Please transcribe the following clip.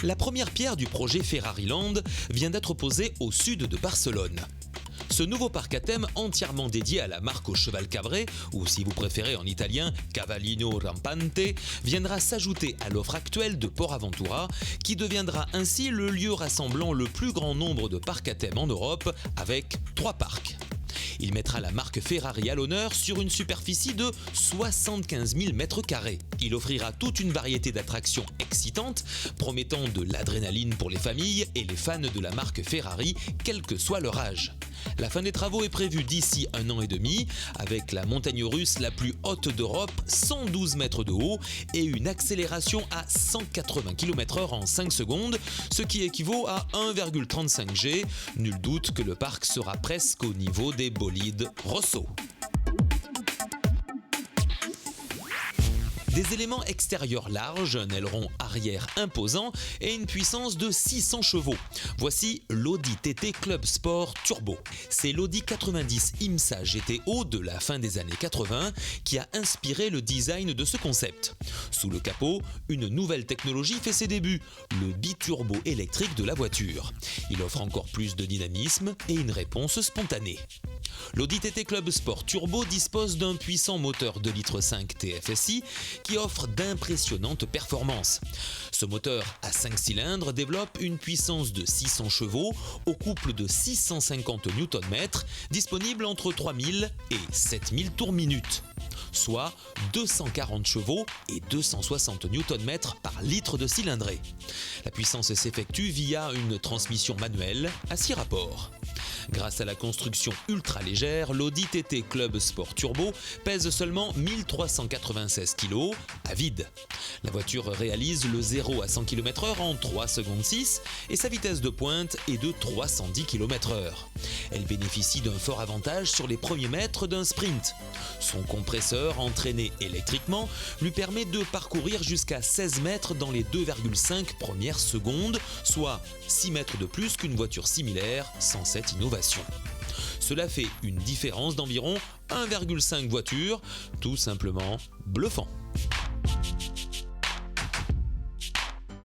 La première pierre du projet Ferrari Land vient d'être posée au sud de Barcelone. Ce nouveau parc à thème entièrement dédié à la marque au cheval cabré, ou si vous préférez en italien Cavallino Rampante, viendra s'ajouter à l'offre actuelle de Port Aventura, qui deviendra ainsi le lieu rassemblant le plus grand nombre de parcs à thème en Europe, avec 3 parcs. Il mettra la marque Ferrari à l'honneur sur une superficie de 75 000 m². Il offrira toute une variété d'attractions excitantes, promettant de l'adrénaline pour les familles et les fans de la marque Ferrari, quel que soit leur âge. La fin des travaux est prévue d'ici 1 an et demi, avec la montagne russe la plus haute d'Europe, 112 mètres de haut, et une accélération à 180 km/h en 5 secondes, ce qui équivaut à 1,35 G. Nul doute que le parc sera presque au niveau des bolides Rosso. Des éléments extérieurs larges, un aileron arrière imposant et une puissance de 600 chevaux. Voici l'Audi TT Club Sport Turbo. C'est l'Audi 90 IMSA GTO de la fin des années 80 qui a inspiré le design de ce concept. Sous le capot, une nouvelle technologie fait ses débuts, le biturbo électrique de la voiture. Il offre encore plus de dynamisme et une réponse spontanée. L'Audi TT Club Sport Turbo dispose d'un puissant moteur 2,5 litres TFSI qui offre d'impressionnantes performances. Ce moteur à 5 cylindres développe une puissance de 600 chevaux au couple de 650 Nm, disponible entre 3000 et 7000 tours minute, soit 240 chevaux et 260 Nm par litre de cylindrée. La puissance s'effectue via une transmission manuelle à 6 rapports. Grâce à la construction ultra légère, l'Audi TT Club Sport Turbo pèse seulement 1396 kg à vide. La voiture réalise le 0 à 100 km/h en 3 secondes 6 et sa vitesse de pointe est de 310 km/h. Elle bénéficie d'un fort avantage sur les premiers mètres d'un sprint. Son compresseur, entraîné électriquement, lui permet de parcourir jusqu'à 16 mètres dans les 2,5 premières secondes, soit 6 mètres de plus qu'une voiture similaire sans cette innovation. Cela fait une différence d'environ 1,5 voitures, tout simplement bluffant.